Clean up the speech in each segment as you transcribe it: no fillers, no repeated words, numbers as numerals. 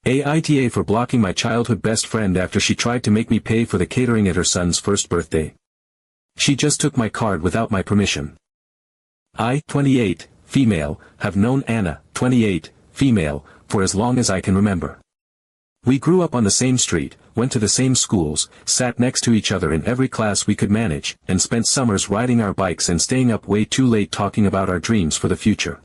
AITA for blocking my childhood best friend after she tried to make me pay for the catering at her son's first birthday. She just took my card without my permission. I, 28, female, have known Anna, 28, female, for as long as I can remember. We grew up on the same street, went to the same schools, sat next to each other in every class we could manage, and spent summers riding our bikes and staying up way too late talking about our dreams for the future.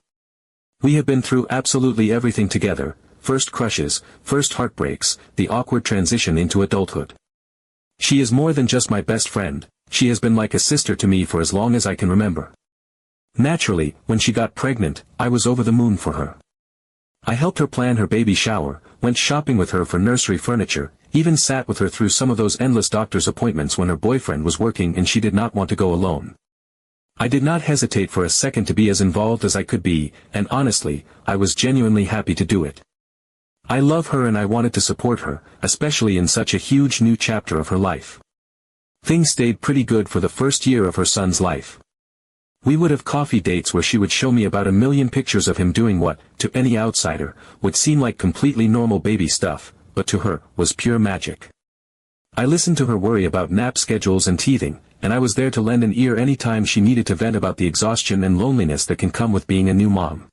We have been through absolutely everything together, first crushes, first heartbreaks, the awkward transition into adulthood. She is more than just my best friend, she has been like a sister to me for as long as I can remember. Naturally, when she got pregnant, I was over the moon for her. I helped her plan her baby shower, went shopping with her for nursery furniture, even sat with her through some of those endless doctor's appointments when her boyfriend was working and she did not want to go alone. I did not hesitate for a second to be as involved as I could be, and honestly, I was genuinely happy to do it. I love her and I wanted to support her, especially in such a huge new chapter of her life. Things stayed pretty good for the first year of her son's life. We would have coffee dates where she would show me about 1,000,000 pictures of him doing what, to any outsider, would seem like completely normal baby stuff, but to her, was pure magic. I listened to her worry about nap schedules and teething, and I was there to lend an ear any time she needed to vent about the exhaustion and loneliness that can come with being a new mom.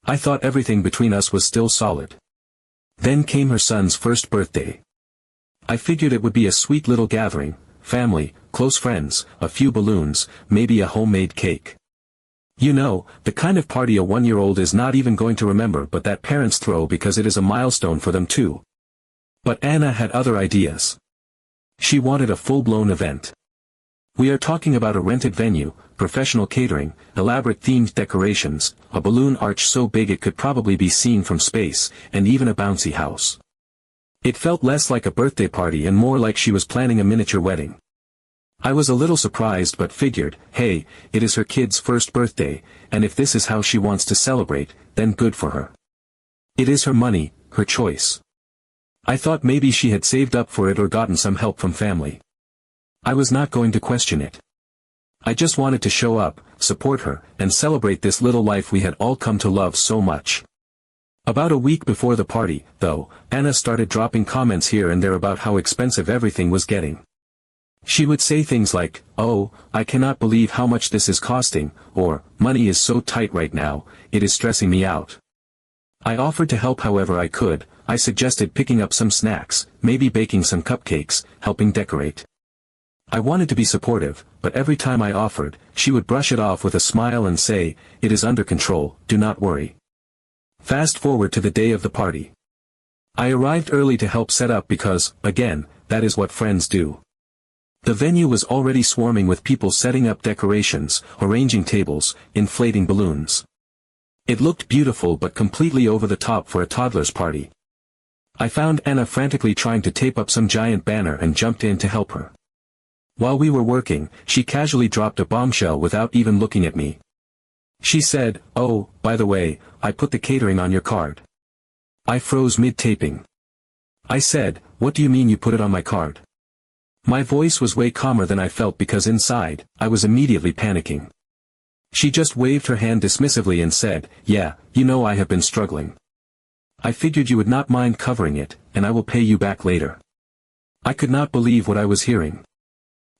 I thought everything between us was still solid. Then came her son's first birthday. I figured it would be a sweet little gathering, family, close friends, a few balloons, maybe a homemade cake. You know, the kind of party a 1-year-old is not even going to remember but that parents throw because it is a milestone for them too. But Anna had other ideas. She wanted a full-blown event. We are talking about a rented venue, professional catering, elaborate themed decorations, a balloon arch so big it could probably be seen from space, and even a bouncy house. It felt less like a birthday party and more like she was planning a miniature wedding. I was a little surprised but figured, hey, it is her kid's first birthday, and if this is how she wants to celebrate, then good for her. It is her money, her choice. I thought maybe she had saved up for it or gotten some help from family. I was not going to question it. I just wanted to show up, support her, and celebrate this little life we had all come to love so much. About a week before the party, though, Anna started dropping comments here and there about how expensive everything was getting. She would say things like, "Oh, I cannot believe how much this is costing," or, "Money is so tight right now, it is stressing me out." I offered to help however I could. I suggested picking up some snacks, maybe baking some cupcakes, helping decorate. I wanted to be supportive, but every time I offered, she would brush it off with a smile and say, "It is under control, do not worry." Fast forward to the day of the party. I arrived early to help set up because, again, that is what friends do. The venue was already swarming with people setting up decorations, arranging tables, inflating balloons. It looked beautiful but completely over the top for a toddler's party. I found Anna frantically trying to tape up some giant banner and jumped in to help her. While we were working, she casually dropped a bombshell without even looking at me. She said, "Oh, by the way, I put the catering on your card." I froze mid-taping. I said, "What do you mean you put it on my card?" My voice was way calmer than I felt because inside, I was immediately panicking. She just waved her hand dismissively and said, "Yeah, you know I have been struggling. I figured you would not mind covering it, and I will pay you back later." I could not believe what I was hearing.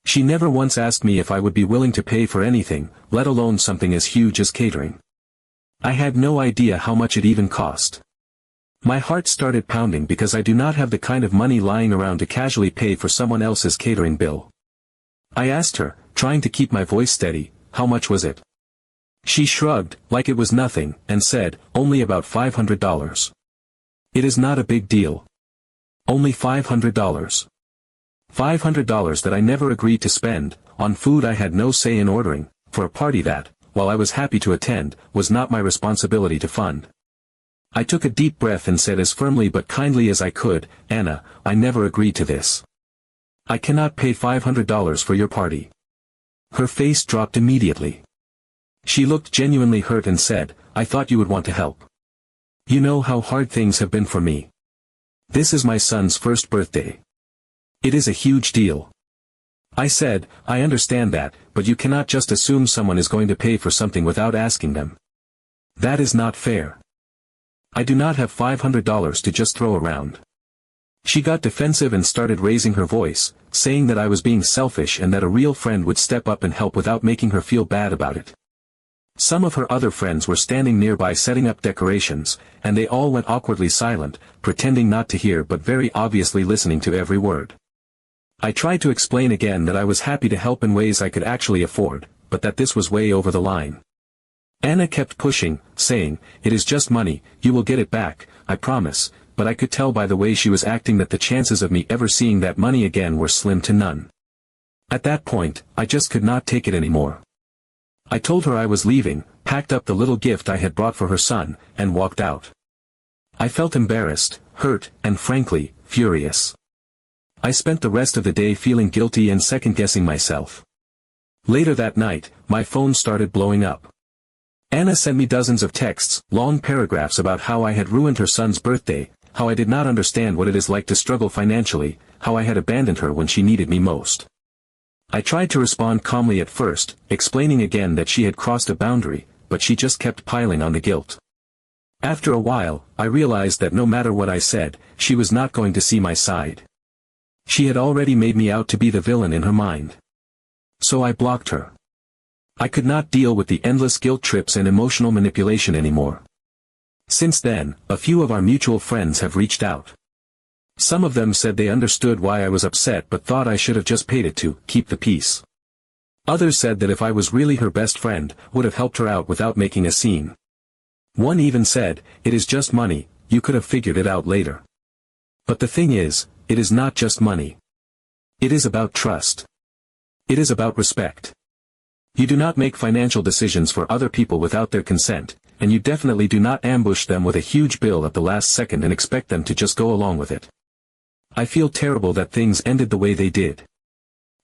She never once asked me if I would be willing to pay for anything, let alone something as huge as catering. I had no idea how much it even cost. My heart started pounding because I do not have the kind of money lying around to casually pay for someone else's catering bill. I asked her, trying to keep my voice steady, how much was it? She shrugged, like it was nothing, and said, "Only about $500. It is not a big deal. Only $500. $500 that I never agreed to spend, on food I had no say in ordering, for a party that, while I was happy to attend, was not my responsibility to fund. I took a deep breath and said as firmly but kindly as I could, "Anna, I never agreed to this. I cannot pay $500 for your party." Her face dropped immediately. She looked genuinely hurt and said, "I thought you would want to help. You know how hard things have been for me. This is my son's first birthday. It is a huge deal." I said, "I understand that, but you cannot just assume someone is going to pay for something without asking them. That is not fair." I do not have $500 to just throw around. She got defensive and started raising her voice, saying that I was being selfish and that a real friend would step up and help without making her feel bad about it. Some of her other friends were standing nearby setting up decorations, and they all went awkwardly silent, pretending not to hear but very obviously listening to every word. I tried to explain again that I was happy to help in ways I could actually afford, but that this was way over the line. Anna kept pushing, saying, "It is just money, you will get it back, I promise," but I could tell by the way she was acting that the chances of me ever seeing that money again were slim to none. At that point, I just could not take it anymore. I told her I was leaving, packed up the little gift I had brought for her son, and walked out. I felt embarrassed, hurt, and frankly, furious. I spent the rest of the day feeling guilty and second-guessing myself. Later that night, my phone started blowing up. Anna sent me dozens of texts, long paragraphs about how I had ruined her son's birthday, how I did not understand what it is like to struggle financially, how I had abandoned her when she needed me most. I tried to respond calmly at first, explaining again that she had crossed a boundary, but she just kept piling on the guilt. After a while, I realized that no matter what I said, she was not going to see my side. She had already made me out to be the villain in her mind. So I blocked her. I could not deal with the endless guilt trips and emotional manipulation anymore. Since then, a few of our mutual friends have reached out. Some of them said they understood why I was upset but thought I should have just paid it to keep the peace. Others said that if I was really her best friend, would have helped her out without making a scene. One even said, "It is just money, you could have figured it out later." But the thing is, it is not just money. It is about trust. It is about respect. You do not make financial decisions for other people without their consent, and you definitely do not ambush them with a huge bill at the last second and expect them to just go along with it. I feel terrible that things ended the way they did.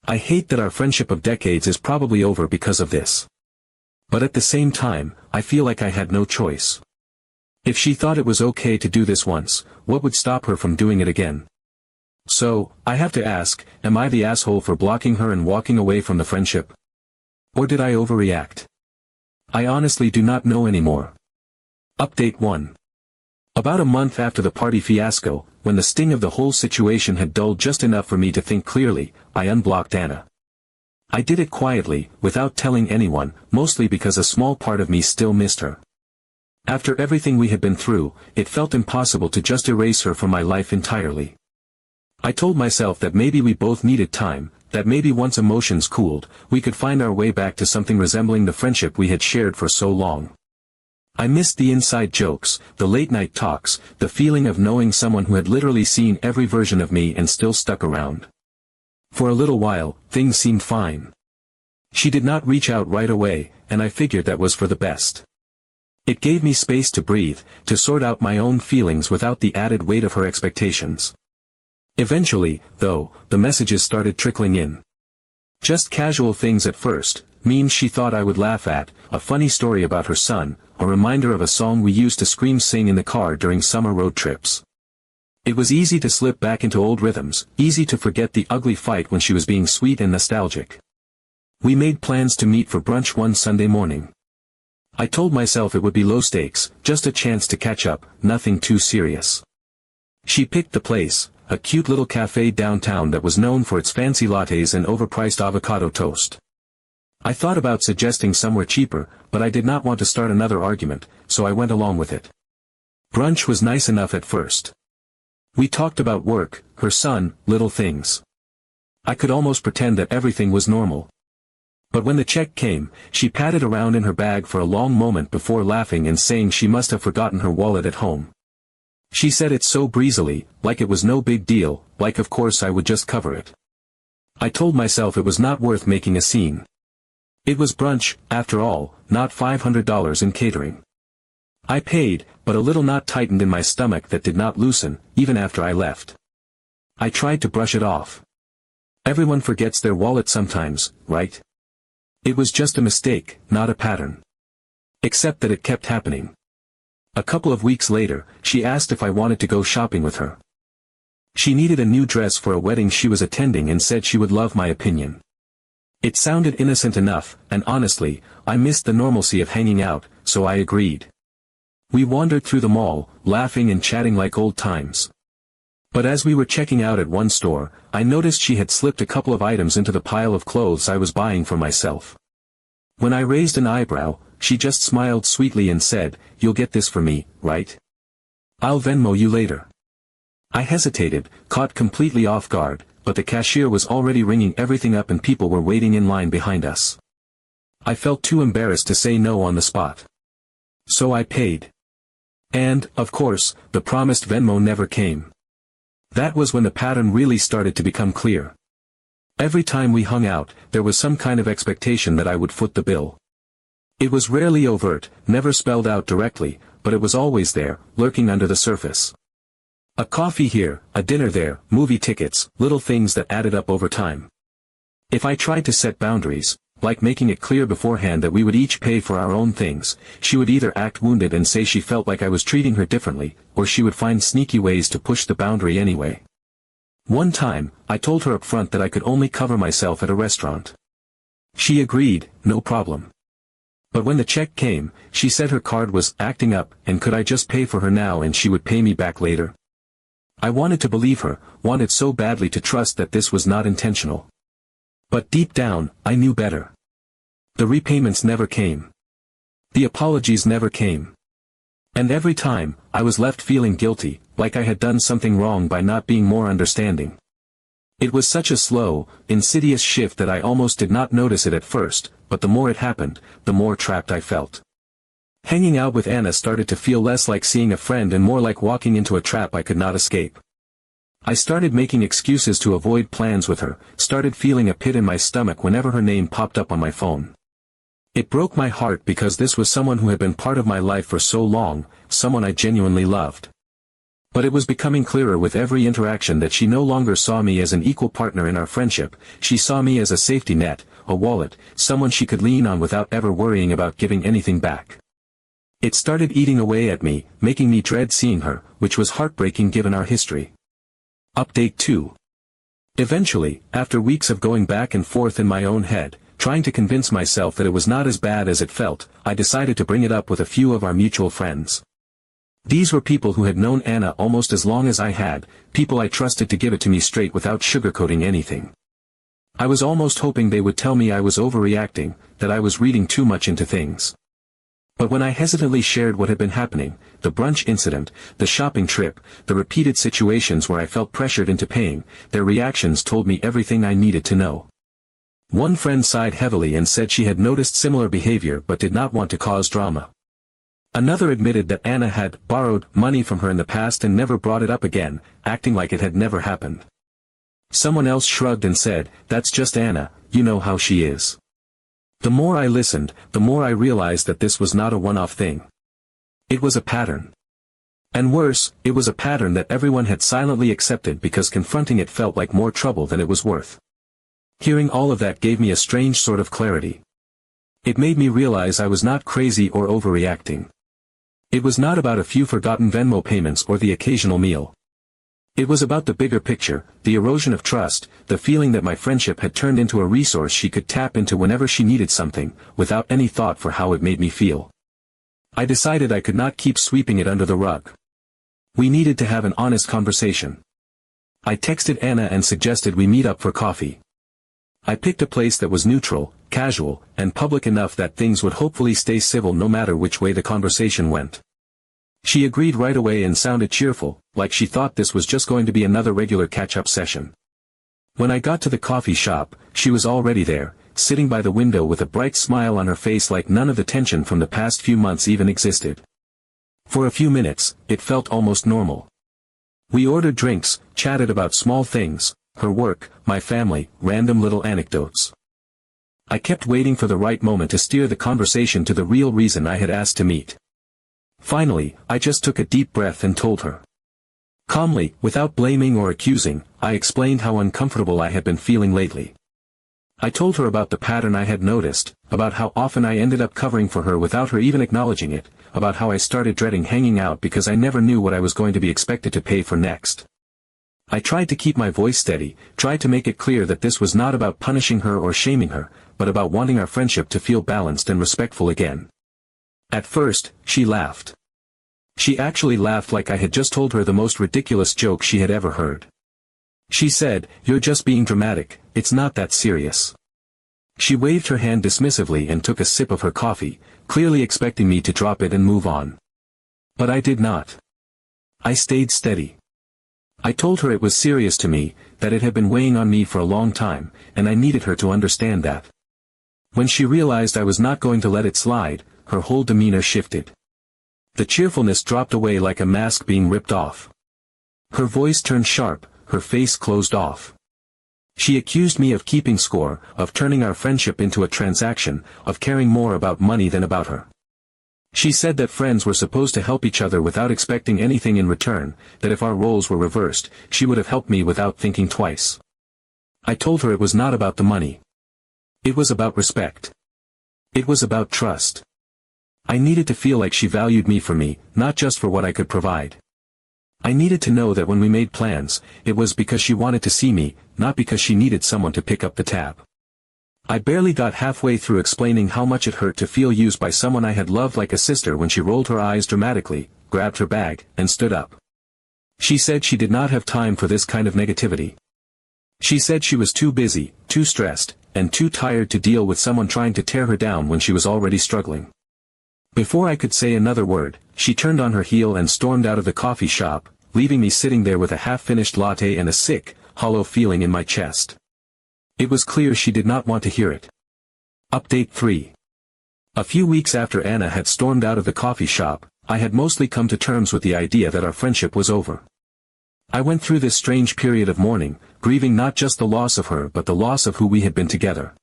I hate that our friendship of decades is probably over because of this. But at the same time, I feel like I had no choice. If she thought it was okay to do this once, what would stop her from doing it again? So, I have to ask, am I the asshole for blocking her and walking away from the friendship? Or did I overreact? I honestly do not know anymore. Update 1. About a month after the party fiasco, when the sting of the whole situation had dulled just enough for me to think clearly, I unblocked Anna. I did it quietly, without telling anyone, mostly because a small part of me still missed her. After everything we had been through, it felt impossible to just erase her from my life entirely. I told myself that maybe we both needed time, that maybe once emotions cooled, we could find our way back to something resembling the friendship we had shared for so long. I missed the inside jokes, the late-night talks, the feeling of knowing someone who had literally seen every version of me and still stuck around. For a little while, things seemed fine. She did not reach out right away, and I figured that was for the best. It gave me space to breathe, to sort out my own feelings without the added weight of her expectations. Eventually, though, the messages started trickling in. Just casual things at first, memes she thought I would laugh at, a funny story about her son, a reminder of a song we used to scream-sing in the car during summer road trips. It was easy to slip back into old rhythms, easy to forget the ugly fight when she was being sweet and nostalgic. We made plans to meet for brunch one Sunday morning. I told myself it would be low stakes, just a chance to catch up, nothing too serious. She picked the place, a cute little cafe downtown that was known for its fancy lattes and overpriced avocado toast. I thought about suggesting somewhere cheaper, but I did not want to start another argument, so I went along with it. Brunch was nice enough at first. We talked about work, her son, little things. I could almost pretend that everything was normal. But when the check came, she patted around in her bag for a long moment before laughing and saying she must have forgotten her wallet at home. She said it so breezily, like it was no big deal, like of course I would just cover it. I told myself it was not worth making a scene. It was brunch, after all, not $500 in catering. I paid, but a little knot tightened in my stomach that did not loosen, even after I left. I tried to brush it off. Everyone forgets their wallet sometimes, right? It was just a mistake, not a pattern. Except that it kept happening. A couple of weeks later, she asked if I wanted to go shopping with her. She needed a new dress for a wedding she was attending and said she would love my opinion. It sounded innocent enough, and honestly, I missed the normalcy of hanging out, so I agreed. We wandered through the mall, laughing and chatting like old times. But as we were checking out at one store, I noticed she had slipped a couple of items into the pile of clothes I was buying for myself. When I raised an eyebrow, she just smiled sweetly and said, "You'll get this for me, right? I'll Venmo you later." I hesitated, caught completely off guard, but the cashier was already ringing everything up and people were waiting in line behind us. I felt too embarrassed to say no on the spot. So I paid. And, of course, the promised Venmo never came. That was when the pattern really started to become clear. Every time we hung out, there was some kind of expectation that I would foot the bill. It was rarely overt, never spelled out directly, but it was always there, lurking under the surface. A coffee here, a dinner there, movie tickets, little things that added up over time. If I tried to set boundaries, like making it clear beforehand that we would each pay for our own things, she would either act wounded and say she felt like I was treating her differently, or she would find sneaky ways to push the boundary anyway. One time, I told her up front that I could only cover myself at a restaurant. She agreed, no problem. But when the check came, she said her card was acting up and could I just pay for her now and she would pay me back later. I wanted to believe her, wanted so badly to trust that this was not intentional. But deep down, I knew better. The repayments never came. The apologies never came. And every time, I was left feeling guilty, like I had done something wrong by not being more understanding. It was such a slow, insidious shift that I almost did not notice it at first, but the more it happened, the more trapped I felt. Hanging out with Anna started to feel less like seeing a friend and more like walking into a trap I could not escape. I started making excuses to avoid plans with her, started feeling a pit in my stomach whenever her name popped up on my phone. It broke my heart because this was someone who had been part of my life for so long, someone I genuinely loved. But it was becoming clearer with every interaction that she no longer saw me as an equal partner in our friendship, she saw me as a safety net, a wallet, someone she could lean on without ever worrying about giving anything back. It started eating away at me, making me dread seeing her, which was heartbreaking given our history. Update 2. Eventually, after weeks of going back and forth in my own head, trying to convince myself that it was not as bad as it felt, I decided to bring it up with a few of our mutual friends. These were people who had known Anna almost as long as I had, people I trusted to give it to me straight without sugarcoating anything. I was almost hoping they would tell me I was overreacting, that I was reading too much into things. But when I hesitantly shared what had been happening, the brunch incident, the shopping trip, the repeated situations where I felt pressured into paying, their reactions told me everything I needed to know. One friend sighed heavily and said she had noticed similar behavior but did not want to cause drama. Another admitted that Anna had borrowed money from her in the past and never brought it up again, acting like it had never happened. Someone else shrugged and said, "That's just Anna, you know how she is." The more I listened, the more I realized that this was not a one-off thing. It was a pattern. And worse, it was a pattern that everyone had silently accepted because confronting it felt like more trouble than it was worth. Hearing all of that gave me a strange sort of clarity. It made me realize I was not crazy or overreacting. It was not about a few forgotten Venmo payments or the occasional meal. It was about the bigger picture, the erosion of trust, the feeling that my friendship had turned into a resource she could tap into whenever she needed something, without any thought for how it made me feel. I decided I could not keep sweeping it under the rug. We needed to have an honest conversation. I texted Anna and suggested we meet up for coffee. I picked a place that was neutral, casual, and public enough that things would hopefully stay civil no matter which way the conversation went. She agreed right away and sounded cheerful, like she thought this was just going to be another regular catch-up session. When I got to the coffee shop, she was already there, sitting by the window with a bright smile on her face like none of the tension from the past few months even existed. For a few minutes, it felt almost normal. We ordered drinks, chatted about small things, her work, my family, random little anecdotes. I kept waiting for the right moment to steer the conversation to the real reason I had asked to meet. Finally, I just took a deep breath and told her. Calmly, without blaming or accusing, I explained how uncomfortable I had been feeling lately. I told her about the pattern I had noticed, about how often I ended up covering for her without her even acknowledging it, about how I started dreading hanging out because I never knew what I was going to be expected to pay for next. I tried to keep my voice steady, tried to make it clear that this was not about punishing her or shaming her, but about wanting our friendship to feel balanced and respectful again. At first, she laughed. She actually laughed like I had just told her the most ridiculous joke she had ever heard. She said, "You're just being dramatic, it's not that serious." She waved her hand dismissively and took a sip of her coffee, clearly expecting me to drop it and move on. But I did not. I stayed steady. I told her it was serious to me, that it had been weighing on me for a long time, and I needed her to understand that. When she realized I was not going to let it slide, her whole demeanor shifted. The cheerfulness dropped away like a mask being ripped off. Her voice turned sharp, her face closed off. She accused me of keeping score, of turning our friendship into a transaction, of caring more about money than about her. She said that friends were supposed to help each other without expecting anything in return, that if our roles were reversed, she would have helped me without thinking twice. I told her it was not about the money. It was about respect. It was about trust. I needed to feel like she valued me for me, not just for what I could provide. I needed to know that when we made plans, it was because she wanted to see me, not because she needed someone to pick up the tab. I barely got halfway through explaining how much it hurt to feel used by someone I had loved like a sister when she rolled her eyes dramatically, grabbed her bag, and stood up. She said she did not have time for this kind of negativity. She said she was too busy, too stressed, and too tired to deal with someone trying to tear her down when she was already struggling. Before I could say another word, she turned on her heel and stormed out of the coffee shop, leaving me sitting there with a half-finished latte and a sick, hollow feeling in my chest. It was clear she did not want to hear it. Update 3. A few weeks after Anna had stormed out of the coffee shop, I had mostly come to terms with the idea that our friendship was over. I went through this strange period of mourning, grieving not just the loss of her but the loss of who we had been together.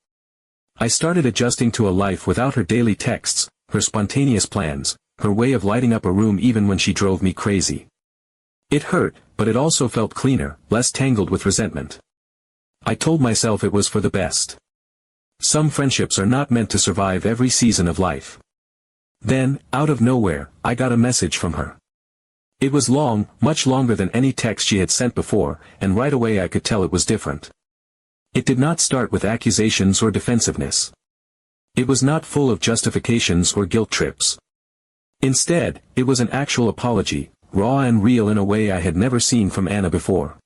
I started adjusting to a life without her daily texts, her spontaneous plans, her way of lighting up a room even when she drove me crazy. It hurt, but it also felt cleaner, less tangled with resentment. I told myself it was for the best. Some friendships are not meant to survive every season of life. Then, out of nowhere, I got a message from her. It was long, much longer than any text she had sent before, and right away I could tell it was different. It did not start with accusations or defensiveness. It was not full of justifications or guilt trips. Instead, it was an actual apology, raw and real in a way I had never seen from Anna before.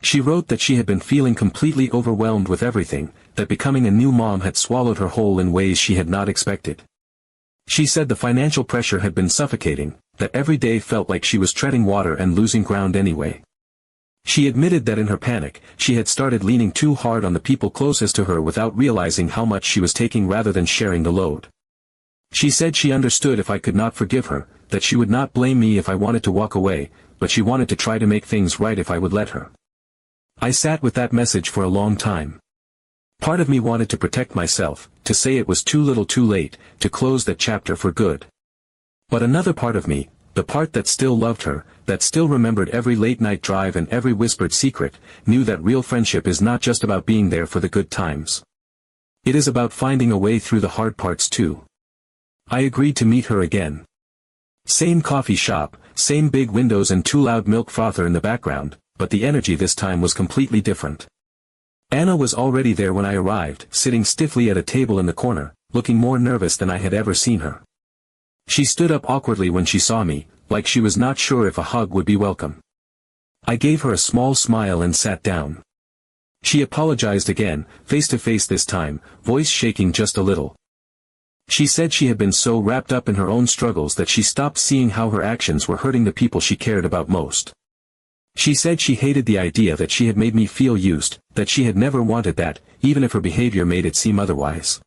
She wrote that she had been feeling completely overwhelmed with everything, that becoming a new mom had swallowed her whole in ways she had not expected. She said the financial pressure had been suffocating, that every day felt like she was treading water and losing ground anyway. She admitted that in her panic, she had started leaning too hard on the people closest to her without realizing how much she was taking rather than sharing the load. She said she understood if I could not forgive her, that she would not blame me if I wanted to walk away, but she wanted to try to make things right if I would let her. I sat with that message for a long time. Part of me wanted to protect myself, to say it was too little too late, to close that chapter for good. But another part of me, the part that still loved her, that still remembered every late-night drive and every whispered secret, knew that real friendship is not just about being there for the good times. It is about finding a way through the hard parts too. I agreed to meet her again. Same coffee shop, same big windows and too loud milk frother in the background, but the energy this time was completely different. Anna was already there when I arrived, sitting stiffly at a table in the corner, looking more nervous than I had ever seen her. She stood up awkwardly when she saw me, like she was not sure if a hug would be welcome. I gave her a small smile and sat down. She apologized again, face to face this time, voice shaking just a little. She said she had been so wrapped up in her own struggles that she stopped seeing how her actions were hurting the people she cared about most. She said she hated the idea that she had made me feel used, that she had never wanted that, even if her behavior made it seem otherwise.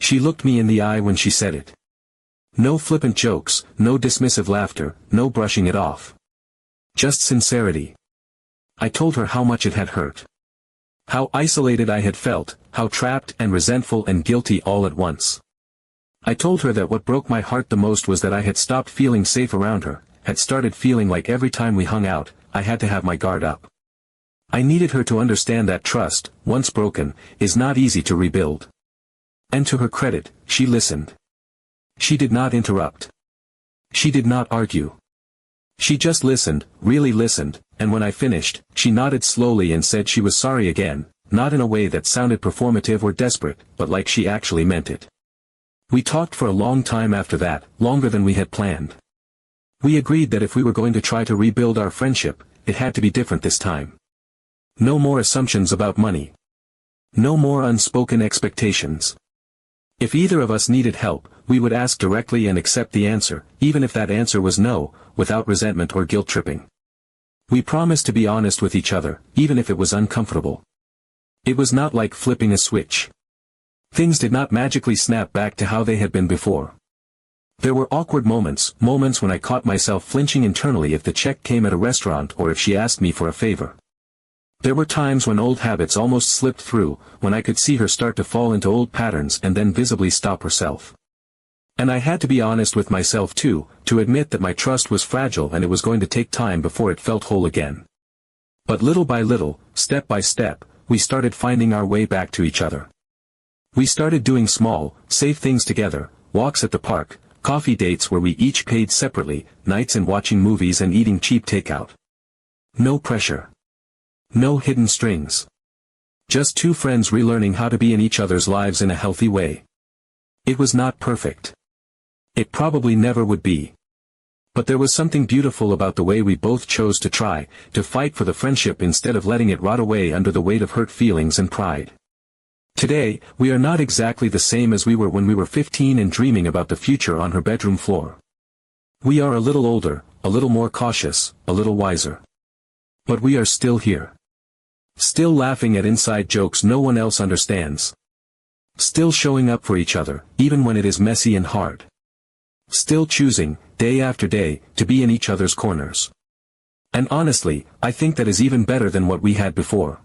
She looked me in the eye when she said it. No flippant jokes, no dismissive laughter, no brushing it off. Just sincerity. I told her how much it had hurt. How isolated I had felt, how trapped and resentful and guilty all at once. I told her that what broke my heart the most was that I had stopped feeling safe around her, had started feeling like every time we hung out, I had to have my guard up. I needed her to understand that trust, once broken, is not easy to rebuild. And to her credit, she listened. She did not interrupt. She did not argue. She just listened, really listened, and when I finished, she nodded slowly and said she was sorry again, not in a way that sounded performative or desperate, but like she actually meant it. We talked for a long time after that, longer than we had planned. We agreed that if we were going to try to rebuild our friendship, it had to be different this time. No more assumptions about money. No more unspoken expectations. If either of us needed help, we would ask directly and accept the answer, even if that answer was no, without resentment or guilt-tripping. We promised to be honest with each other, even if it was uncomfortable. It was not like flipping a switch. Things did not magically snap back to how they had been before. There were awkward moments when I caught myself flinching internally if the check came at a restaurant or if she asked me for a favor. There were times when old habits almost slipped through, when I could see her start to fall into old patterns and then visibly stop herself. And I had to be honest with myself too, to admit that my trust was fragile and it was going to take time before it felt whole again. But little by little, step by step, we started finding our way back to each other. We started doing small, safe things together, walks at the park, coffee dates where we each paid separately, nights and watching movies and eating cheap takeout. No pressure. No hidden strings. Just two friends relearning how to be in each other's lives in a healthy way. It was not perfect. It probably never would be. But there was something beautiful about the way we both chose to try, to fight for the friendship instead of letting it rot away under the weight of hurt feelings and pride. Today, we are not exactly the same as we were when we were 15 and dreaming about the future on her bedroom floor. We are a little older, a little more cautious, a little wiser. But we are still here. Still laughing at inside jokes no one else understands. Still showing up for each other, even when it is messy and hard. Still choosing, day after day, to be in each other's corners. And honestly, I think that is even better than what we had before.